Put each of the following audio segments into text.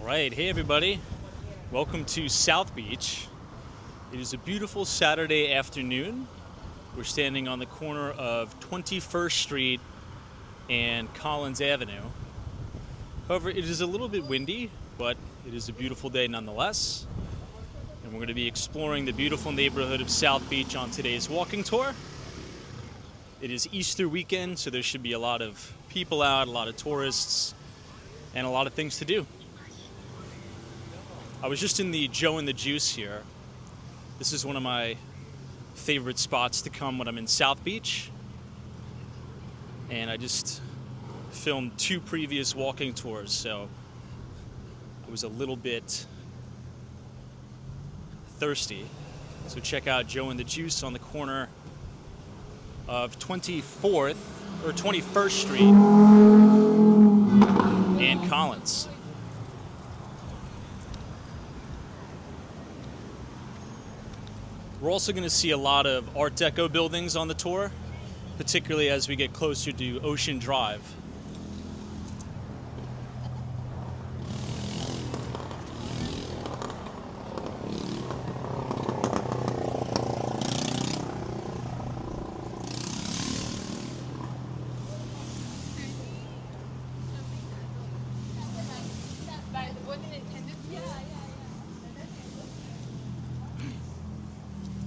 All right, hey everybody. Welcome to South Beach. It is a beautiful Saturday afternoon. We're standing on the corner of 21st Street and Collins Avenue. However, it is a little bit windy, but it is a beautiful day nonetheless. And we're going to be exploring the beautiful neighborhood of South Beach on today's walking tour. It is Easter weekend, so there should be a lot of people out, a lot of tourists, and a lot of things to do. I was just in the Joe and the Juice here. This is one of my favorite spots to come when I'm in South Beach. And I just filmed 2 previous walking tours, so I was a little bit thirsty. So check out Joe and the Juice on the corner of 24th or 21st Street and Collins. We're also going to see a lot of Art Deco buildings on the tour, particularly as we get closer to Ocean Drive.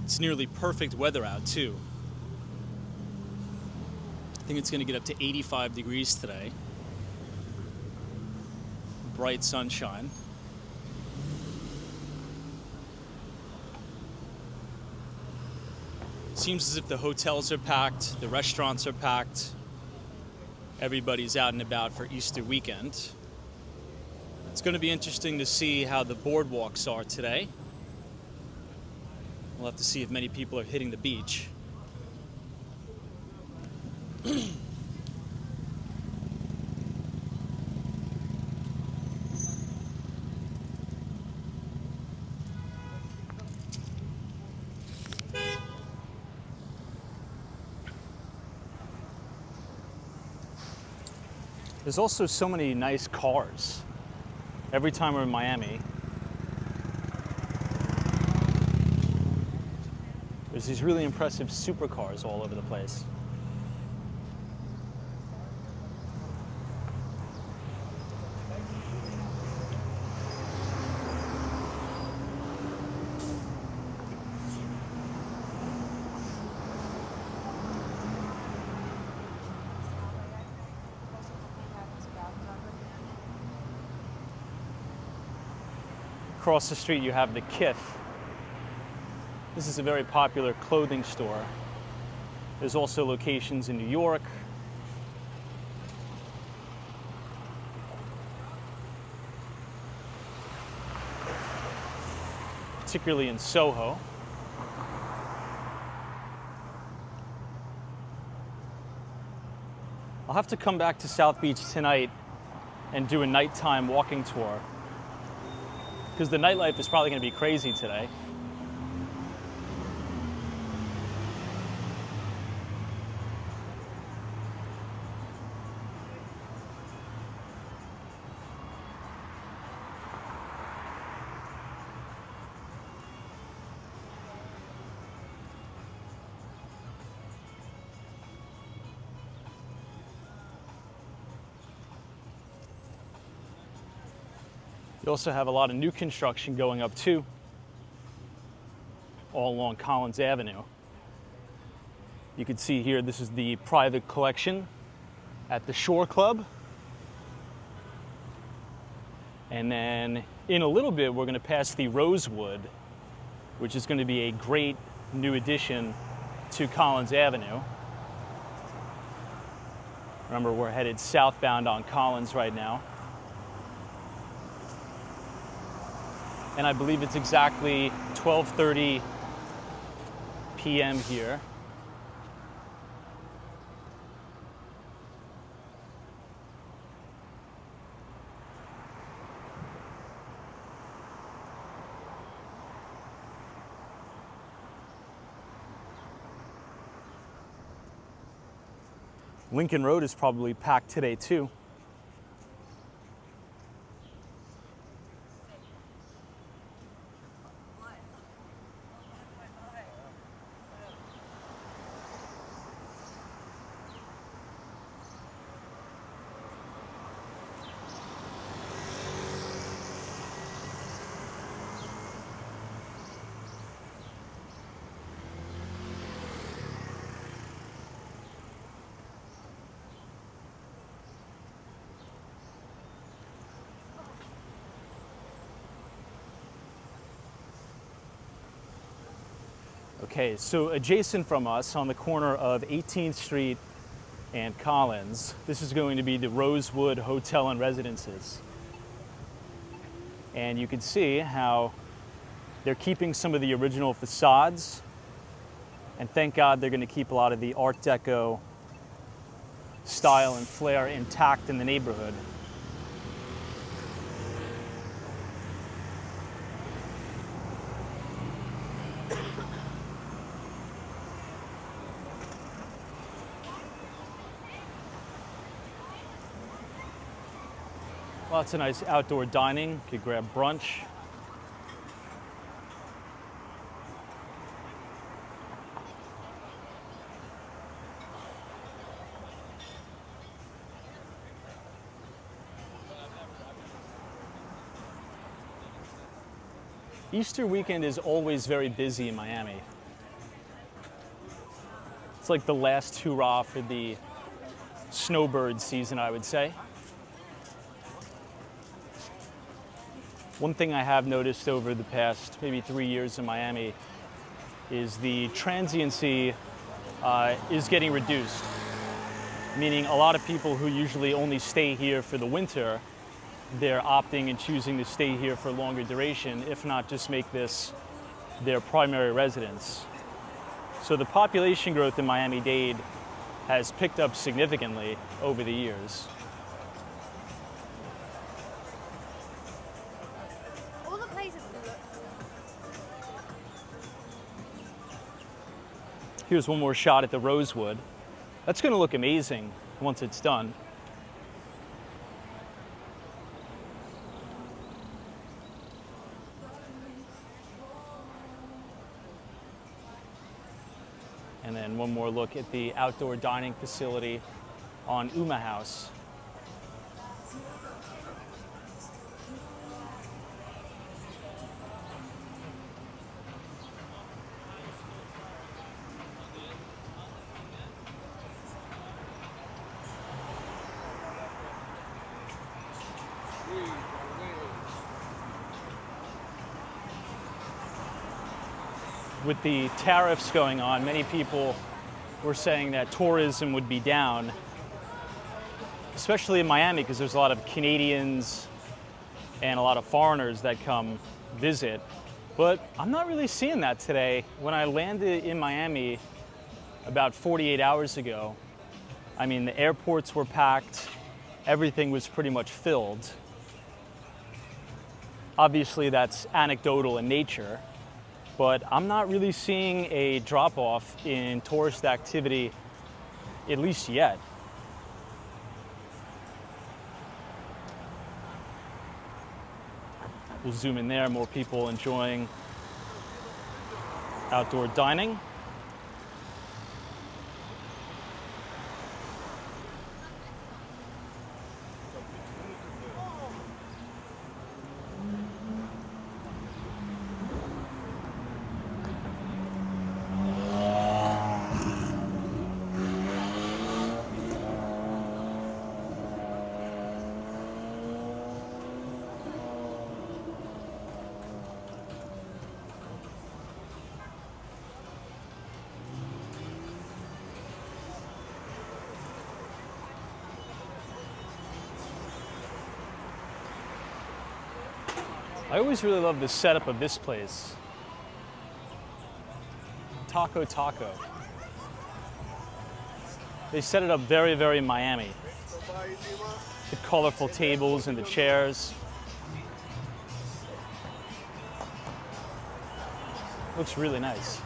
It's nearly perfect weather out too. I think it's going to get up to 85 degrees today. Bright sunshine. Seems as if the hotels are packed, the restaurants are packed. Everybody's out and about for Easter weekend. It's going to be interesting to see how the boardwalks are today. We'll have to see if many people are hitting the beach. There's also so many nice cars. Every time we're in Miami, there's these really impressive supercars all over the place. Across the street you have the Kith. This is a very popular clothing store. There's also locations in New York, particularly in Soho. I'll have to come back to South Beach tonight and do a nighttime walking tour, because the nightlife is probably going to be crazy today. You also have a lot of new construction going up too, all along Collins Avenue. You can see here, this is the private collection at the Shore Club. And then in a little bit, we're going to pass the Rosewood, which is going to be a great new addition to Collins Avenue. Remember, we're headed southbound on Collins right now. And I believe it's exactly 12:30 p.m. here. Lincoln Road is probably packed today too. Okay, so adjacent from us on the corner of 18th Street and Collins, this is going to be the Rosewood Hotel and Residences. And you can see how they're keeping some of the original facades, and thank God they're going to keep a lot of the Art Deco style and flair intact in the neighborhood. Lots of nice outdoor dining. You could grab brunch. Easter weekend is always very busy in Miami. It's like the last hurrah for the snowbird season, I would say. One thing I have noticed over the past maybe 3 years in Miami is the transiency is getting reduced, meaning a lot of people who usually only stay here for the winter, they're opting and choosing to stay here for longer duration, if not just make this their primary residence. So the population growth in Miami-Dade has picked up significantly over the years. Here's one more shot at the Rosewood. That's going to look amazing once it's done. And then one more look at the outdoor dining facility on Uma House. With the tariffs going on, many people were saying that tourism would be down, especially in Miami, because there's a lot of Canadians and a lot of foreigners that come visit. But I'm not really seeing that today. When I landed in Miami about 48 hours ago, I mean, the airports were packed, everything was pretty much filled. Obviously, that's anecdotal in nature, but I'm not really seeing a drop-off in tourist activity, at least yet. We'll zoom in there, more people enjoying outdoor dining. I always really love the setup of this place. Taco Taco. They set it up very, very Miami. The colorful tables and the chairs. Looks really nice.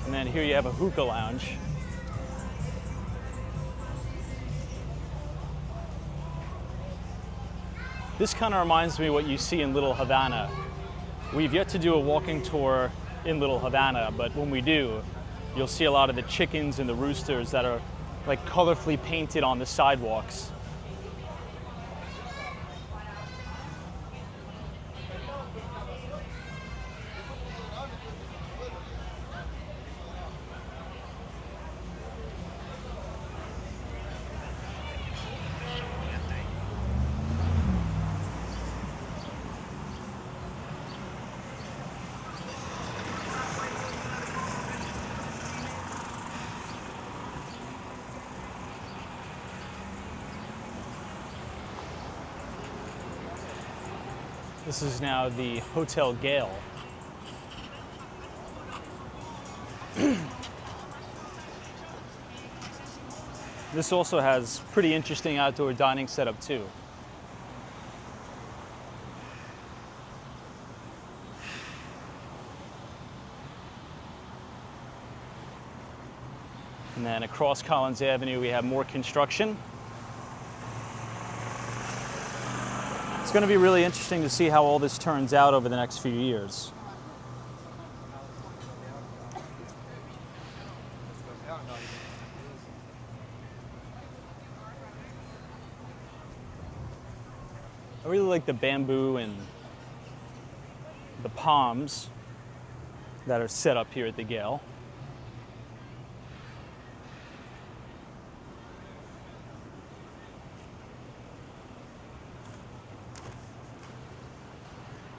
And then here you have a hookah lounge. This kind of reminds me of what you see in Little Havana. We've yet to do a walking tour in Little Havana, but when we do, you'll see a lot of the chickens and the roosters that are like colorfully painted on the sidewalks. This is now the Hotel Gale. This also has pretty interesting outdoor dining setup too. And then across Collins Avenue, we have more construction. It's going to be really interesting to see how all this turns out over the next few years. I really like the bamboo and the palms that are set up here at the Gale.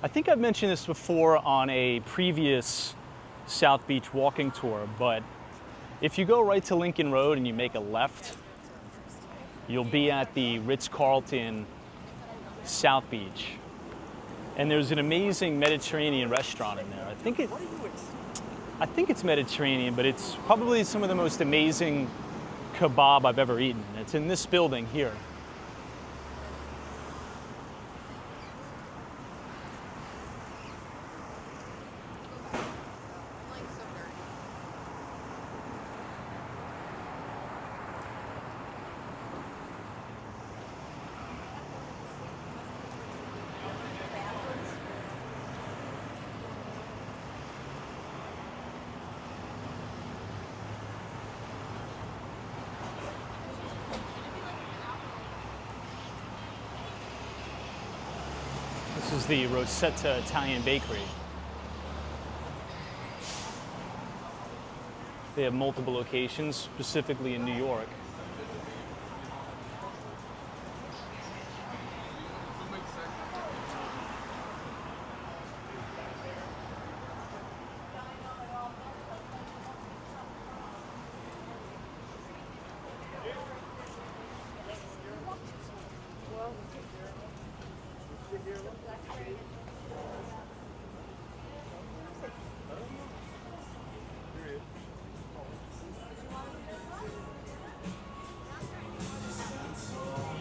I think I've mentioned this before on a previous South Beach walking tour, but if you go right to Lincoln Road and you make a left, you'll be at the Ritz-Carlton South Beach. And there's an amazing Mediterranean restaurant in there. I think it's Mediterranean, but it's probably some of the most amazing kebab I've ever eaten. It's in this building here. This is the Rosetta Italian Bakery. They have multiple locations, specifically in New York.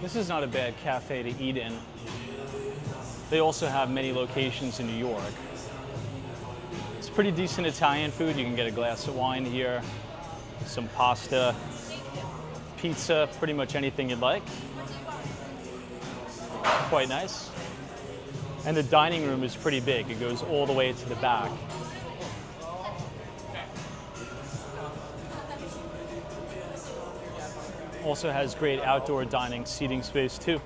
This is not a bad cafe to eat in. They also have many locations in New York. It's pretty decent Italian food. You can get a glass of wine here, some pasta, pizza, pretty much anything you'd like. Quite nice. And the dining room is pretty big. It goes all the way to the back. Also has great outdoor dining seating space too.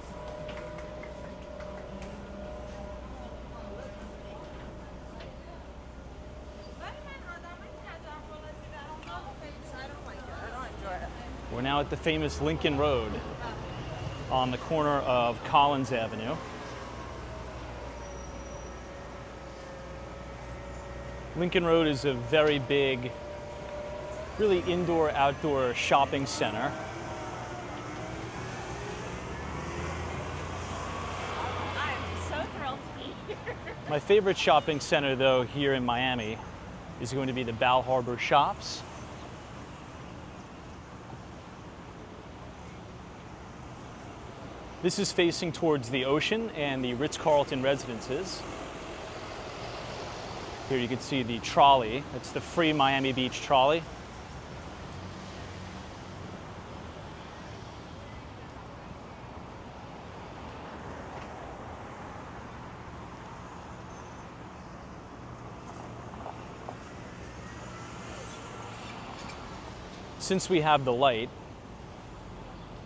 We're now at the famous Lincoln Road on the corner of Collins Avenue. Lincoln Road is a very big, really indoor-outdoor shopping center. My favorite shopping center, though, here in Miami is going to be the Bal Harbour Shops. This is facing towards the ocean and the Ritz-Carlton residences. Here you can see the trolley. It's the free Miami Beach trolley. Since we have the light,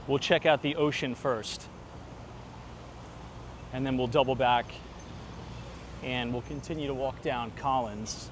we'll check out the ocean first. And then we'll double back and we'll continue to walk down Collins.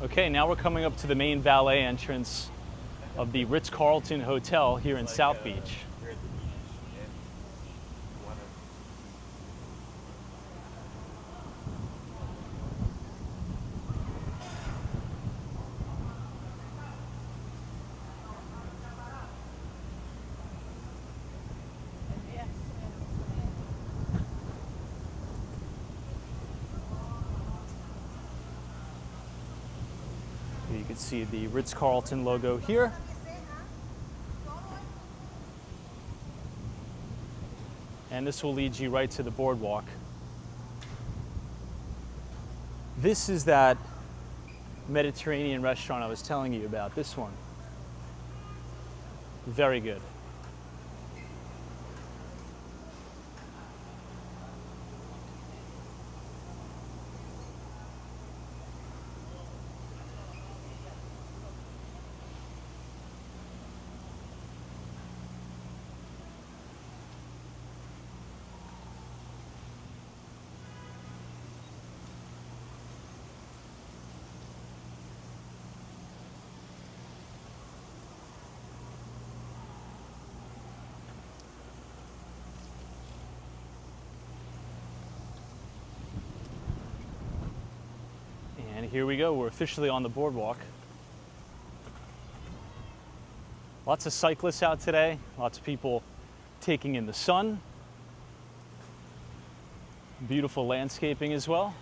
Okay, now we're coming up to the main valet entrance of the Ritz-Carlton Hotel here in South Beach. You can see the Ritz-Carlton logo here. And this will lead you right to the boardwalk. This is that Mediterranean restaurant I was telling you about, this one. Very good. And here we go, we're officially on the boardwalk. Lots of cyclists out today, lots of people taking in the sun. Beautiful landscaping as well.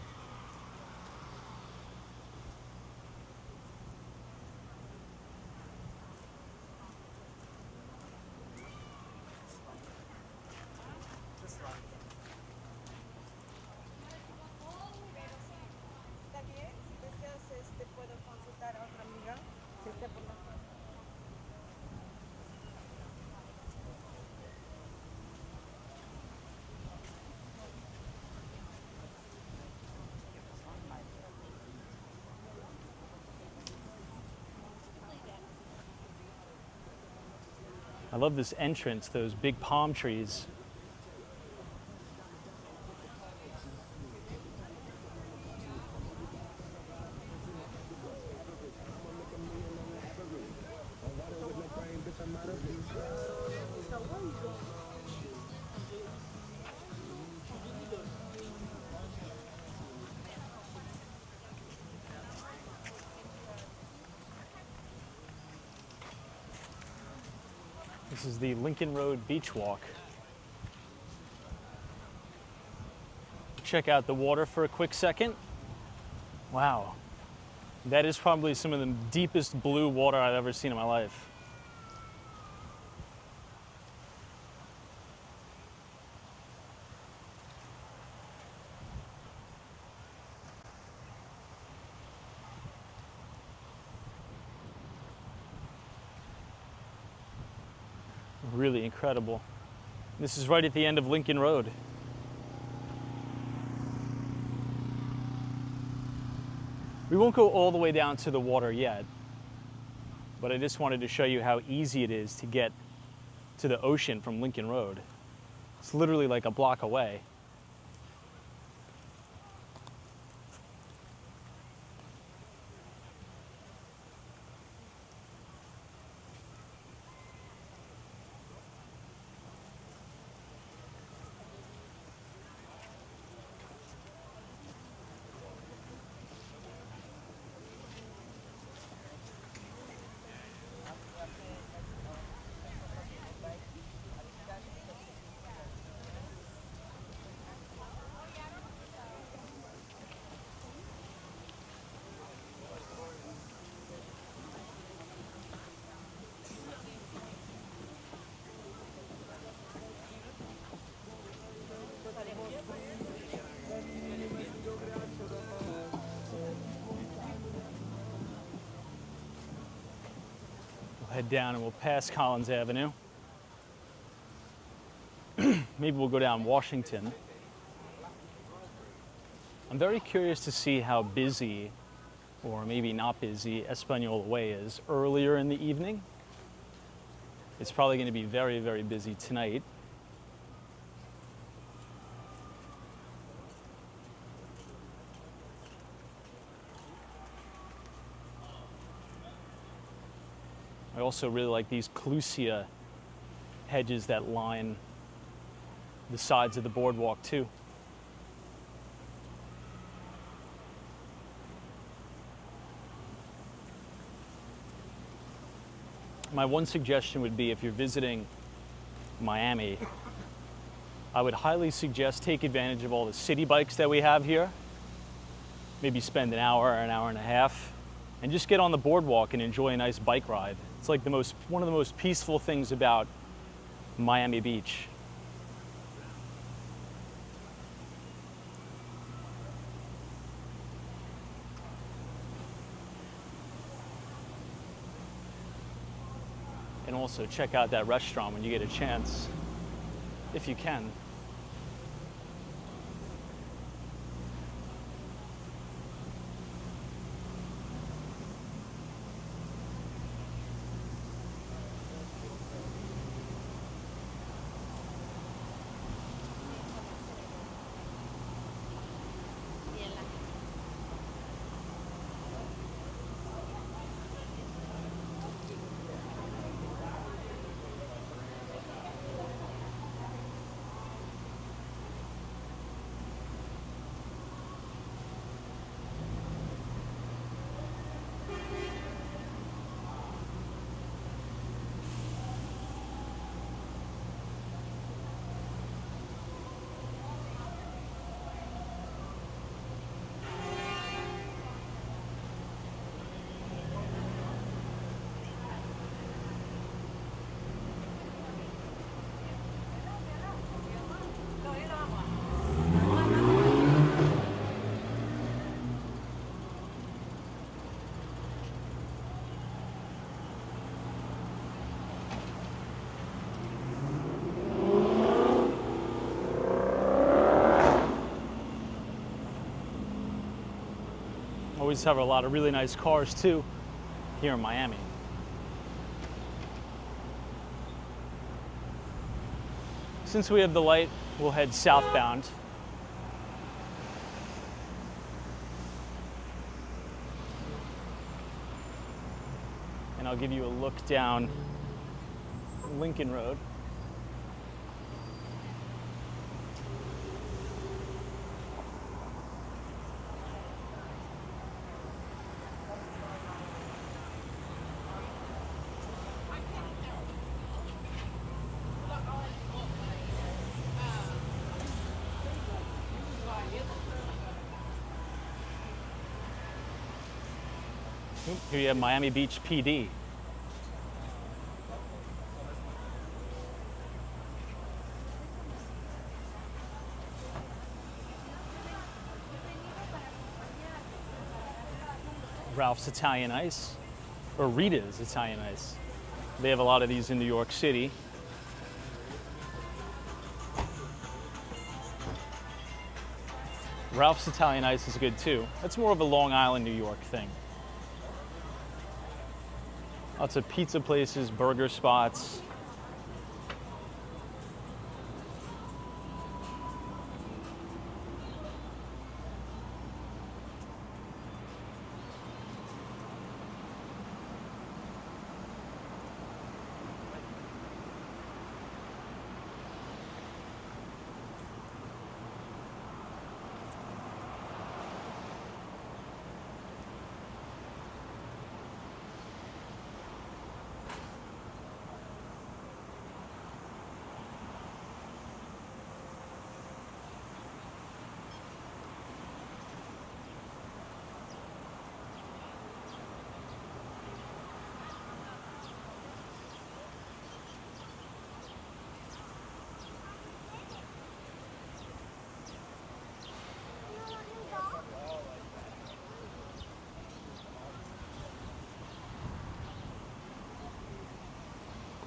I love this entrance, those big palm trees. This is the Lincoln Road Beach Walk. Check out the water for a quick second. Wow, that is probably some of the deepest blue water I've ever seen in my life. Really incredible. This is right at the end of Lincoln Road. We won't go all the way down to the water yet, but I just wanted to show you how easy it is to get to the ocean from Lincoln Road. It's literally like a block away. Head down and we'll pass Collins Avenue. Maybe we'll go down Washington. I'm very curious to see how busy, or maybe not busy, Espanola Way is earlier in the evening. It's probably going to be very, very busy tonight. I also really like these clusia hedges that line the sides of the boardwalk too. My one suggestion would be, if you're visiting Miami, I would highly suggest take advantage of all the city bikes that we have here. Maybe spend an hour and a half and just get on the boardwalk and enjoy a nice bike ride. It's like one of the most peaceful things about Miami Beach. And also check out that restaurant when you get a chance, if you can. Always have a lot of really nice cars too here in Miami. Since we have the light, we'll head southbound. And I'll give you a look down Lincoln Road. Here you have Miami Beach PD. Ralph's Italian Ice, or Rita's Italian Ice. They have a lot of these in New York City. Ralph's Italian Ice is good too. That's more of a Long Island, New York thing. Lots of pizza places, burger spots.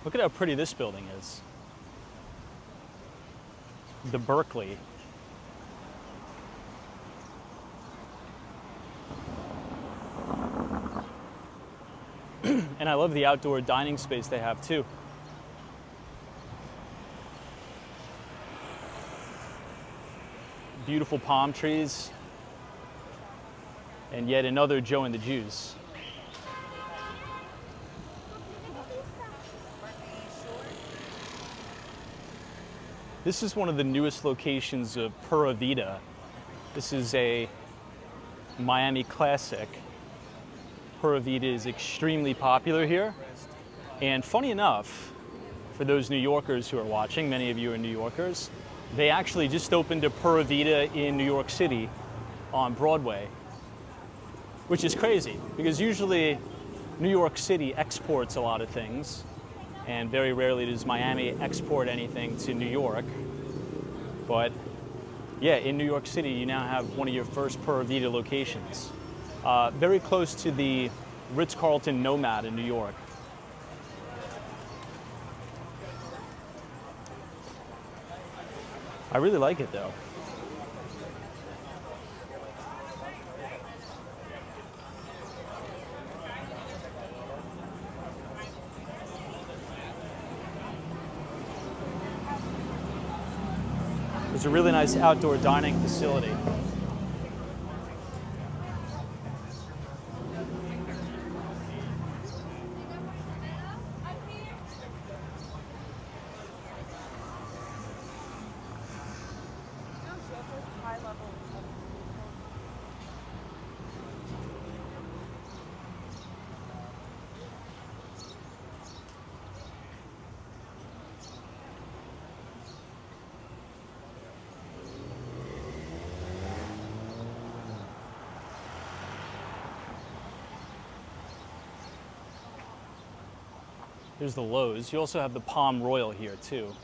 Look at how pretty this building is. The Berkeley. And I love the outdoor dining space they have too. Beautiful palm trees. And yet another Joe and the Jews. This is one of the newest locations of Pura Vida. This is a Miami classic. Pura Vida is extremely popular here. And funny enough, for those New Yorkers who are watching, many of you are New Yorkers, they actually just opened a Pura Vida in New York City on Broadway, which is crazy because usually New York City exports a lot of things, and very rarely does Miami export anything to New York. But yeah, in New York City, you now have one of your first Pura Vida locations. Very close to the Ritz-Carlton Nomad in New York. I really like it though. There's a really nice outdoor dining facility. There's the Lowe's. You also have the Palm Royal here too.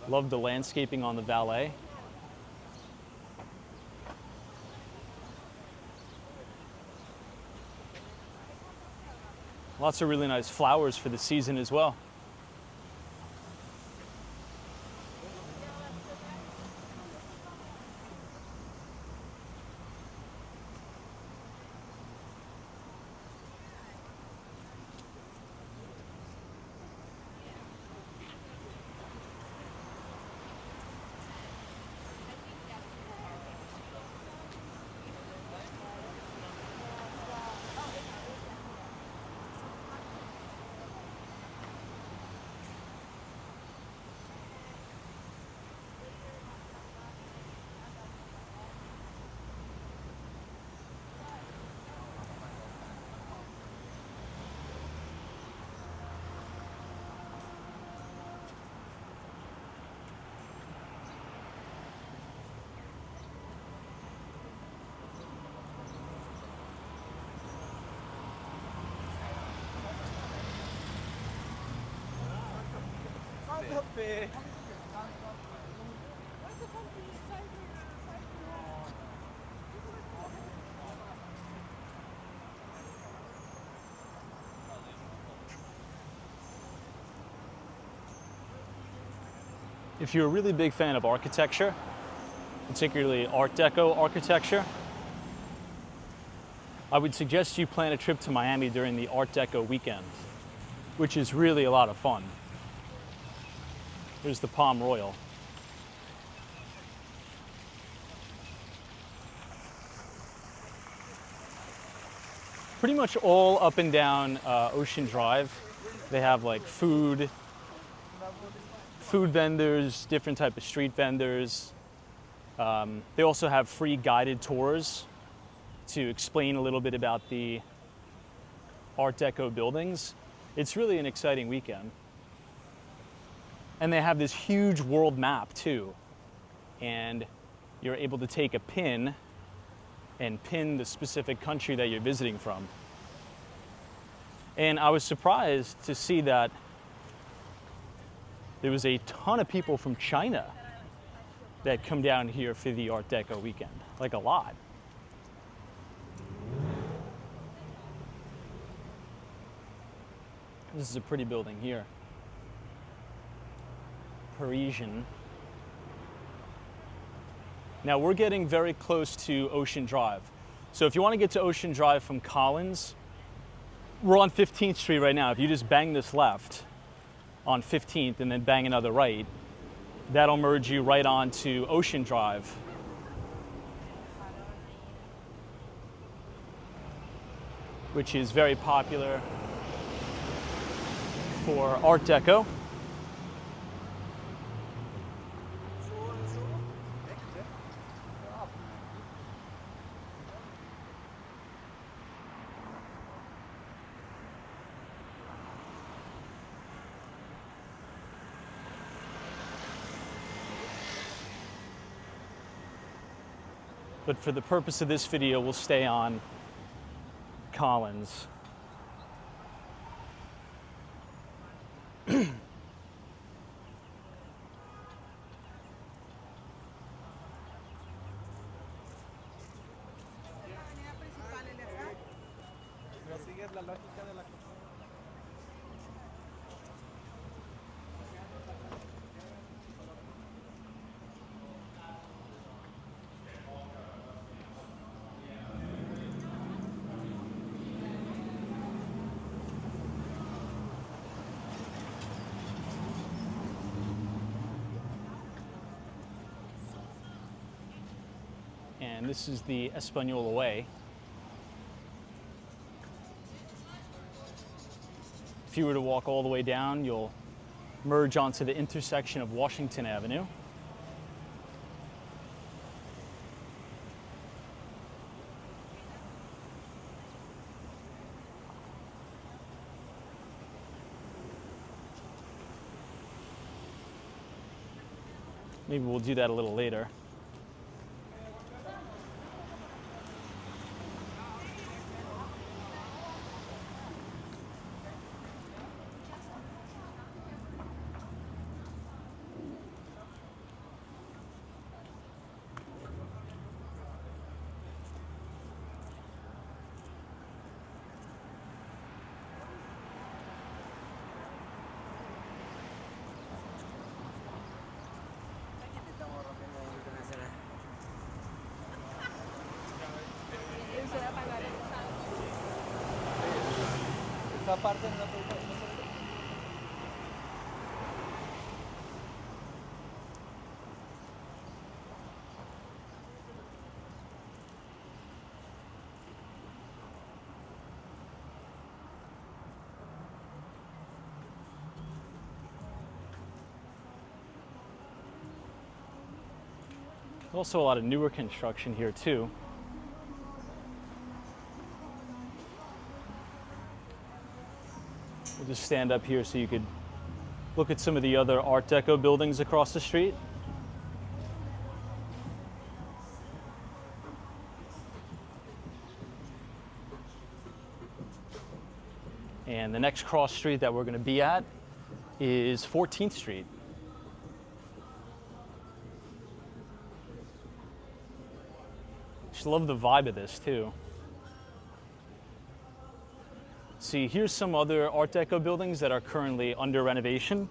Love the landscaping on the valet. Lots of really nice flowers for the season as well. If you're a really big fan of architecture, particularly Art Deco architecture, I would suggest you plan a trip to Miami during the Art Deco weekend, which is really a lot of fun. Here's the Palm Royal. Pretty much all up and down Ocean Drive, they have like food vendors, different type of street vendors. They also have free guided tours to explain a little bit about the Art Deco buildings. It's really an exciting weekend. And they have this huge world map too. And you're able to take a pin and pin the specific country that you're visiting from. And I was surprised to see that there was a ton of people from China that come down here for the Art Deco weekend, like a lot. This is a pretty building here. Parisian. Now we're getting very close to Ocean Drive. So if you want to get to Ocean Drive from Collins, we're on 15th Street right now. If you just bang this left on 15th and then bang another right, that'll merge you right onto Ocean Drive. Which is very popular for Art Deco. But for the purpose of this video, we'll stay on Collins. And this is the Espanola Way. If you were to walk all the way down, you'll merge onto the intersection of Washington Avenue. Maybe we'll do that a little later. There's also a lot of newer construction here too. We'll just stand up here so you could look at some of the other Art Deco buildings across the street. And the next cross street that we're going to be at is 14th Street. Just love the vibe of this too. See, here's some other Art Deco buildings that are currently under renovation,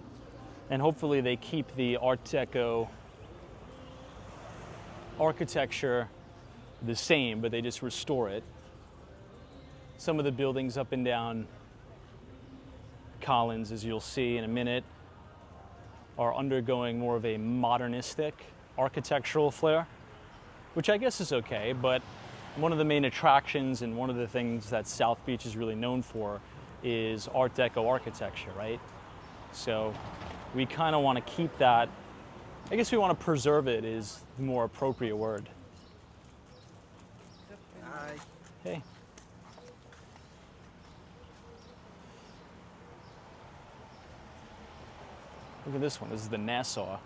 and hopefully they keep the Art Deco architecture the same, but they just restore it. Some of the buildings up and down Collins, as you'll see in a minute, are undergoing more of a modernistic architectural flair, which I guess is okay, but one of the main attractions and one of the things that South Beach is really known for is Art Deco architecture, right? So we kind of want to keep that. I guess we want to preserve it is the more appropriate word. Hi. Hey. Look at this one. This is the Nassau.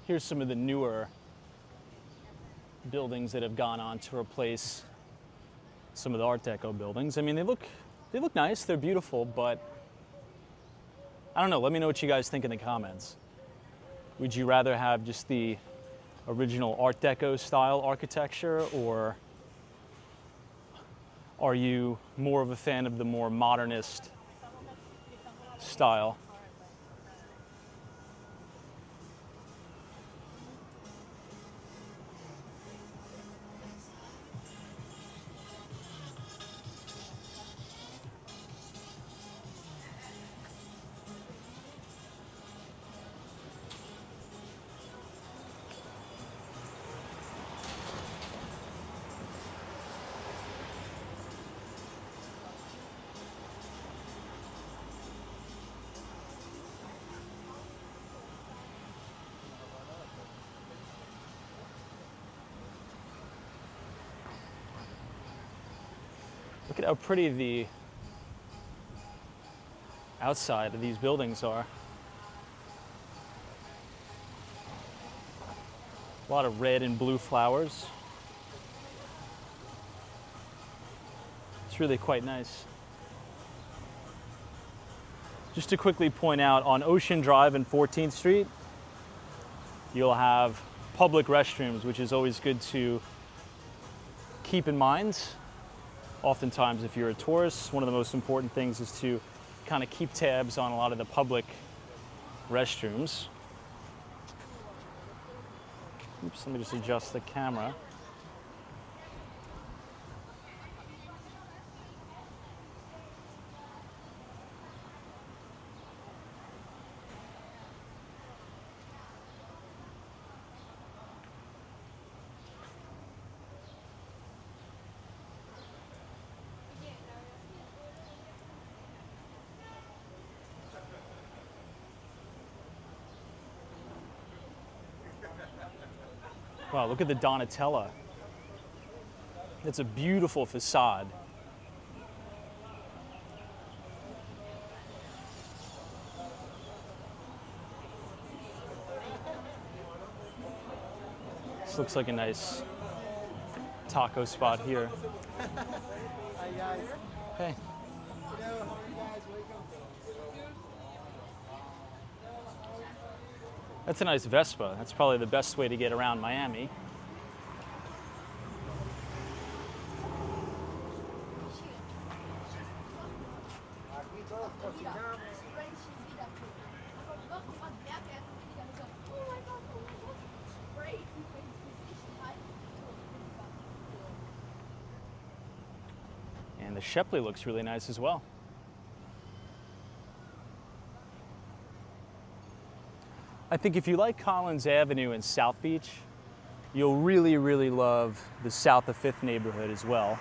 Here's some of the newer buildings that have gone on to replace some of the Art Deco buildings. I mean, they look nice, they're beautiful, but I don't know, let me know what you guys think in the comments. Would you rather have just the original Art Deco style architecture, or are you more of a fan of the more modernist style? Look at how pretty the outside of these buildings are. A lot of red and blue flowers. It's really quite nice. Just to quickly point out, on Ocean Drive and 14th Street, you'll have public restrooms, which is always good to keep in mind. Oftentimes, if you're a tourist, one of the most important things is to kind of keep tabs on a lot of the public restrooms. Oops, let me just adjust the camera. Wow, look at the Donatella. It's a beautiful facade. This looks like a nice taco spot here. Hi guys. Hey. That's a nice Vespa. That's probably the best way to get around Miami. And the Shepley looks really nice as well. I think if you like Collins Avenue and South Beach, you'll really, really love the South of 5th neighborhood as well.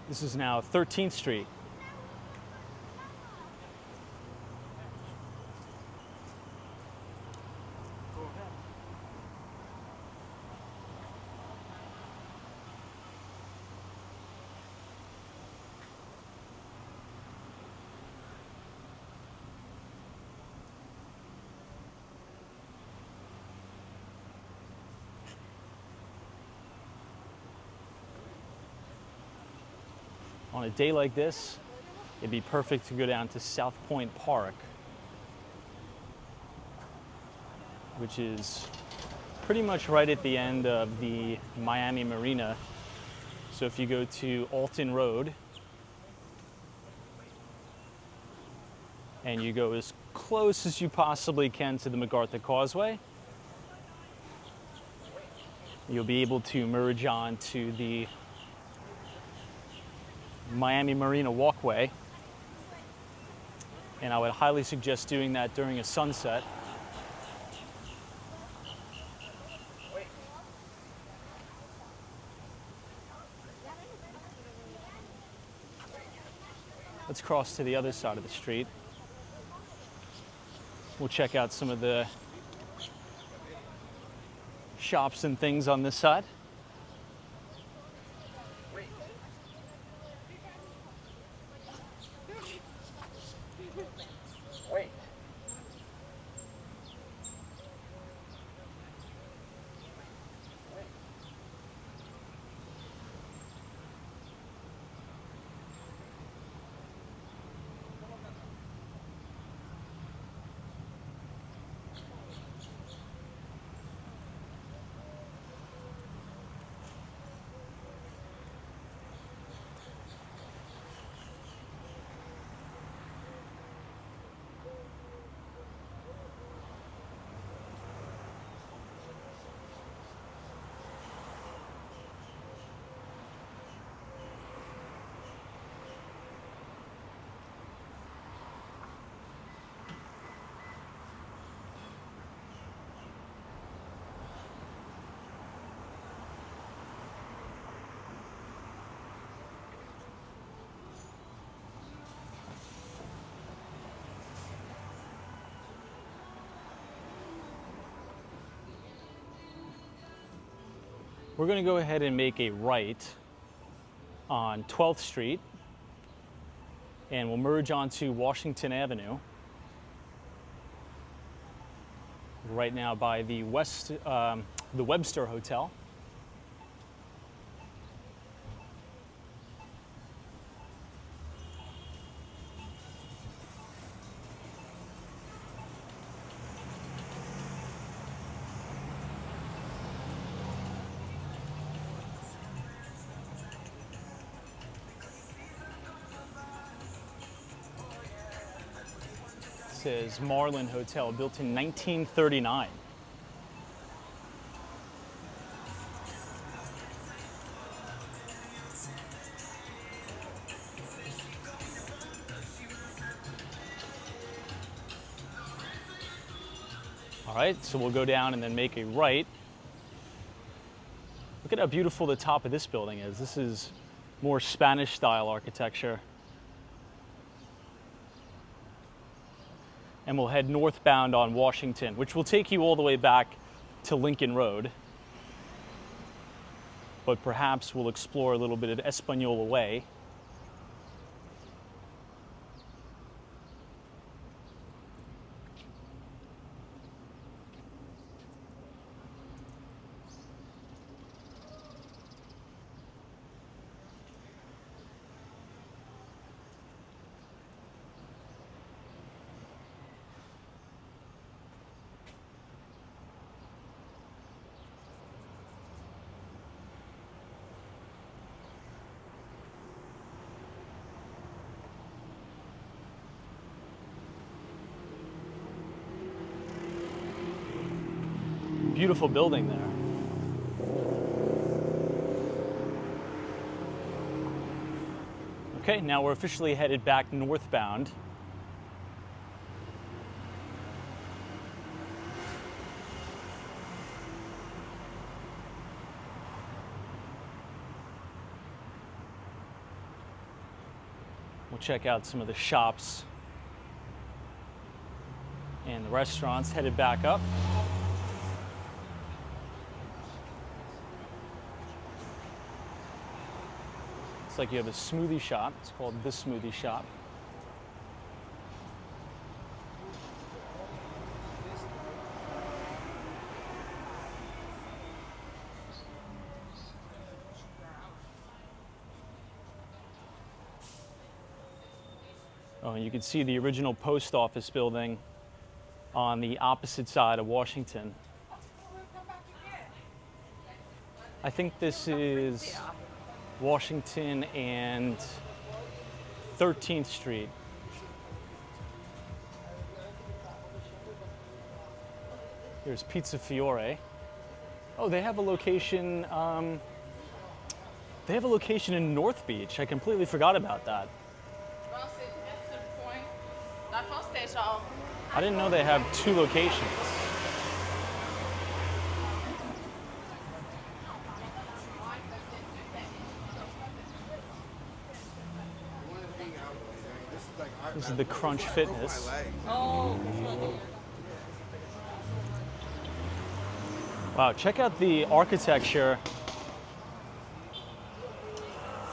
This is now 13th Street. On a day like this, it'd be perfect to go down to South Point Park, which is pretty much right at the end of the Miami Marina. So if you go to Alton Road and you go as close as you possibly can to the MacArthur Causeway, you'll be able to merge on to the Miami Marina walkway, and I would highly suggest doing that during a sunset. Let's cross to the other side of the street. We'll check out some of the shops and things on this side. We're going to go ahead and make a right on 12th Street, and we'll merge onto Washington Avenue. Right now by the Webster Hotel. It says Marlin Hotel, built in 1939. All right, so we'll go down and then make a right. Look at how beautiful the top of this building is. This is more Spanish style architecture. And we'll head northbound on Washington, which will take you all the way back to Lincoln Road. But perhaps we'll explore a little bit of Espanola Way. Beautiful building there. Okay, now we're officially headed back northbound. We'll check out some of the shops and the restaurants, headed back up. Looks like you have a smoothie shop. It's called The Smoothie Shop. Oh, and you can see the original post office building on the opposite side of Washington. I think this is Washington and 13th Street. Here's Pizza Fiore. Oh, they have a location. They have a location in North Beach. I completely forgot about that. I didn't know they have two locations. This is the Crunch Fitness. Wow, check out the architecture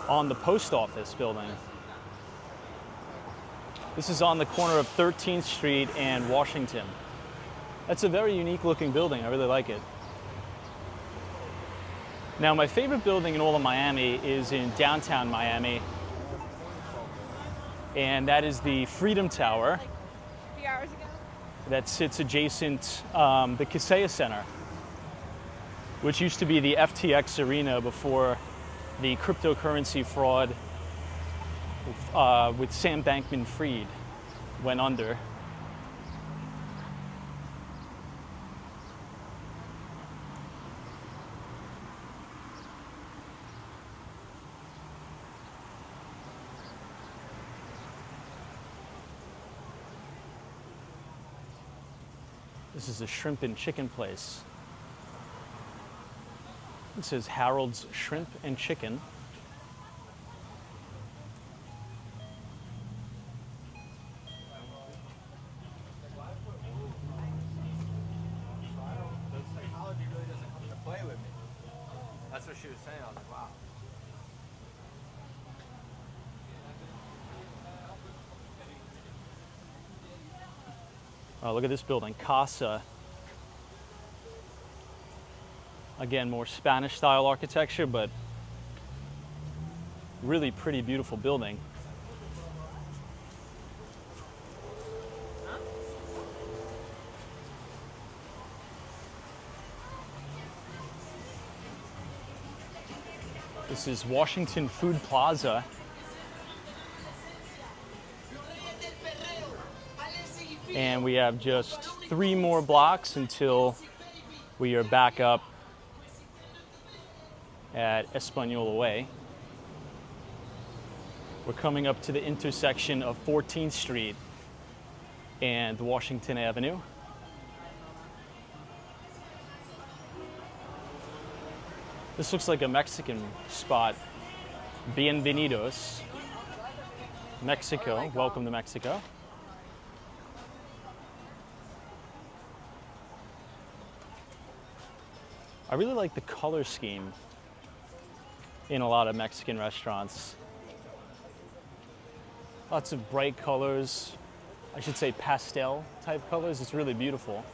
on the post office building. This is on the corner of 13th Street and Washington. That's a very unique looking building. I really like it. Now, my favorite building in all of Miami is in downtown Miami, and that is the Freedom Tower that sits adjacent the Kaseya Center, which used to be the FTX arena before the cryptocurrency fraud with Sam Bankman-Fried went under. This is a shrimp and chicken place. It says Harold's Shrimp and Chicken. Oh, look at this building, Casa. Again, more Spanish style architecture, but really pretty, beautiful building. This is Washington Food Plaza. And we have just 3 more blocks until we are back up at Espanola Way. We're coming up to the intersection of 14th Street and Washington Avenue. This looks like a Mexican spot. Bienvenidos. Mexico. Welcome to Mexico. I really like the color scheme in a lot of Mexican restaurants. Lots of bright colors. I should say pastel type colors. It's really beautiful.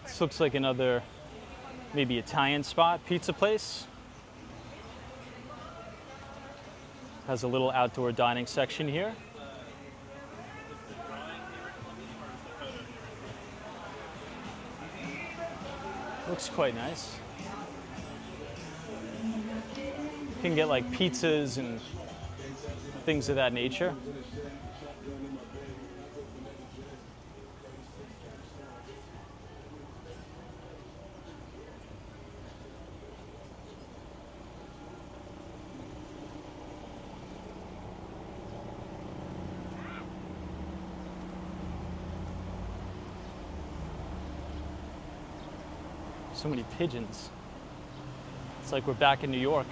This looks like another maybe Italian spot, pizza place. Has a little outdoor dining section here. Looks quite nice. You can get like pizzas and things of that nature. So many pigeons. It's like we're back in New York.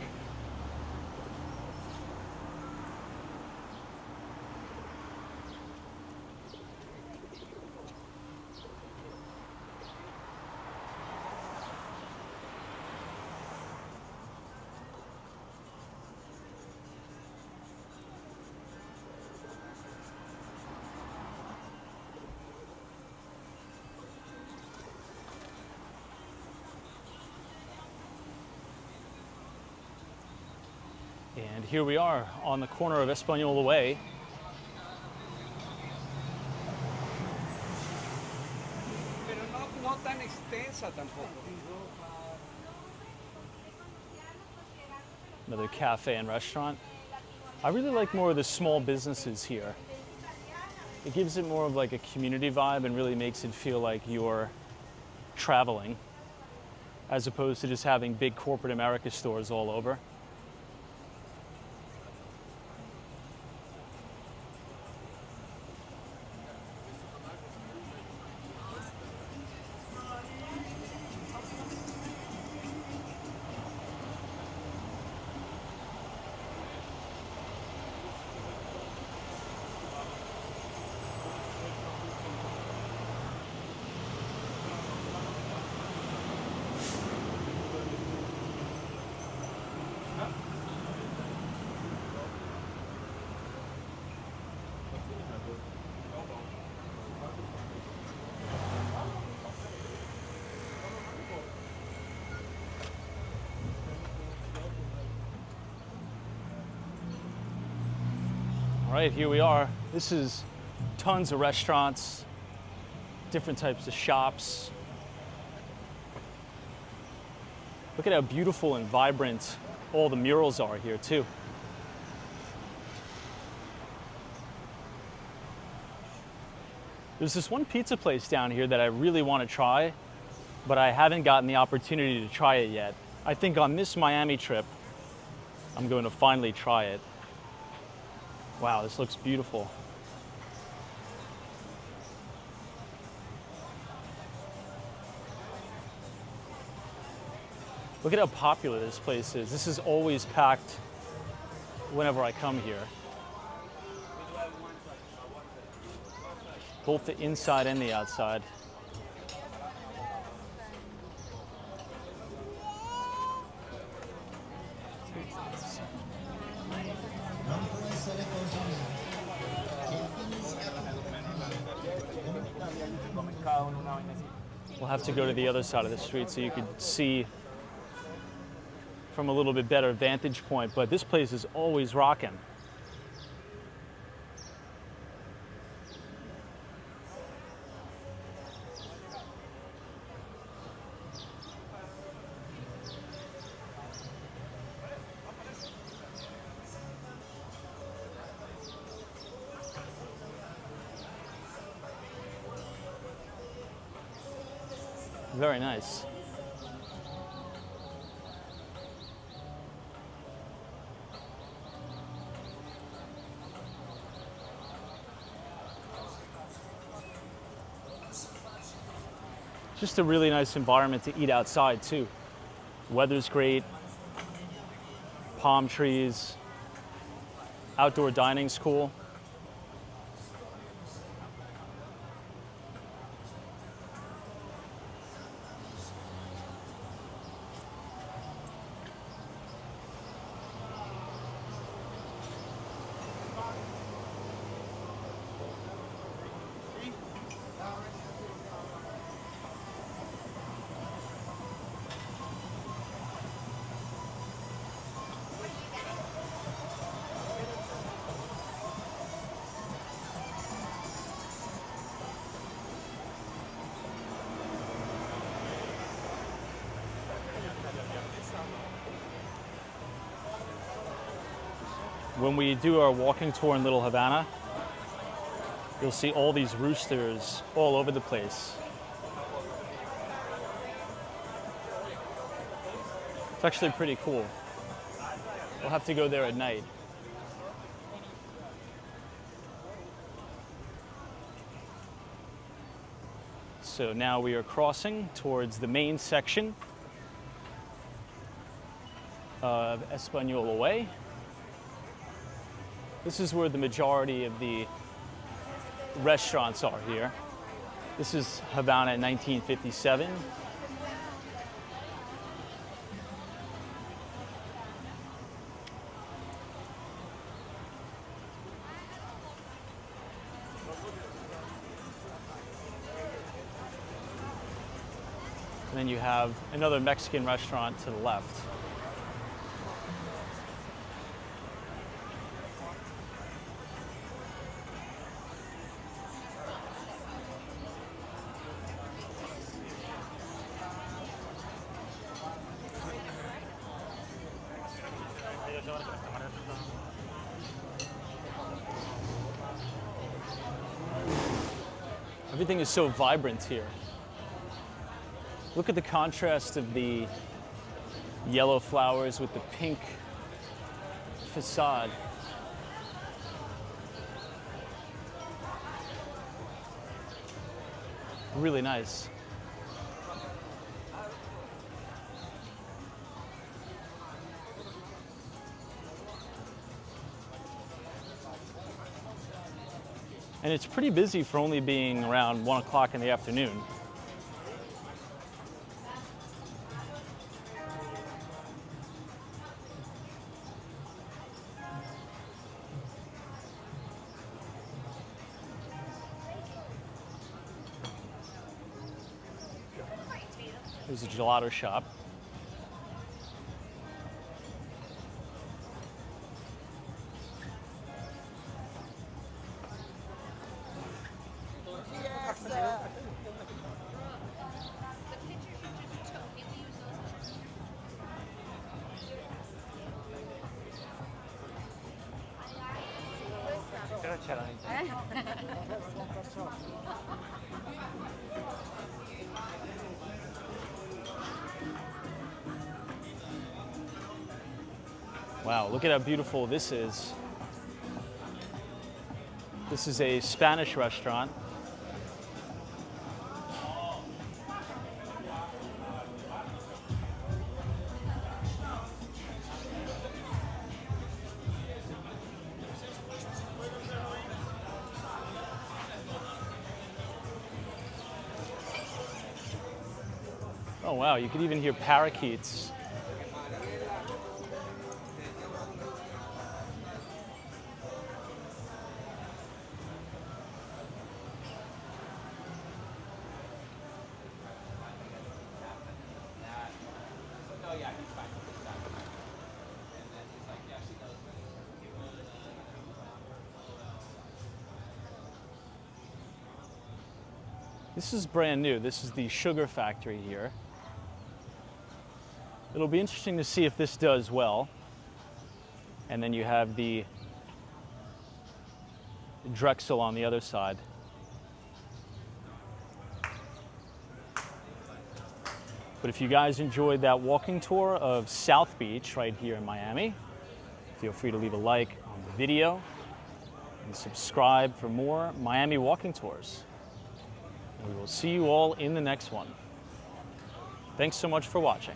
And here we are on the corner of Espanola Way. Pero no tan extensa tampoco. Another cafe and restaurant. I really like more of the small businesses here. It gives it more of like a community vibe and really makes it feel like you're traveling, as opposed to just having big corporate America stores all over. All right, here we are. This is tons of restaurants, different types of shops. Look at how beautiful and vibrant all the murals are here too. There's this one pizza place down here that I really want to try, but I haven't gotten the opportunity to try it yet. I think on this Miami trip, I'm going to finally try it. Wow, this looks beautiful. Look at how popular this place is. This is always packed whenever I come here. both the inside and the outside. We'll have to go to the other side of the street so you could see from a little bit better vantage point, but this place is always rocking. Very nice. Just a really nice environment to eat outside too. Weather's great, palm trees, outdoor dining's cool. When we do our walking tour in Little Havana, you'll see all these roosters all over the place. It's actually pretty cool. We'll have to go there at night. So now we are crossing towards the main section of Espanola Way. This is where the majority of the restaurants are here. This is Havana in 1957. And then you have another Mexican restaurant to the left. Everything is so vibrant here. Look at the contrast of the yellow flowers with the pink facade. Really nice. And it's pretty busy for only being around 1 o'clock in the afternoon. There's a gelato shop. Wow, look at how beautiful this is. This is a Spanish restaurant. wow, you could even hear parakeets. This is brand new. This is the sugar factory here. It'll be interesting to see if this does well. And then you have the Drexel on the other side. But if you guys enjoyed that walking tour of South Beach right here in Miami, feel free to leave a like on the video and subscribe for more Miami walking tours. We will see you all in the next one. Thanks so much for watching.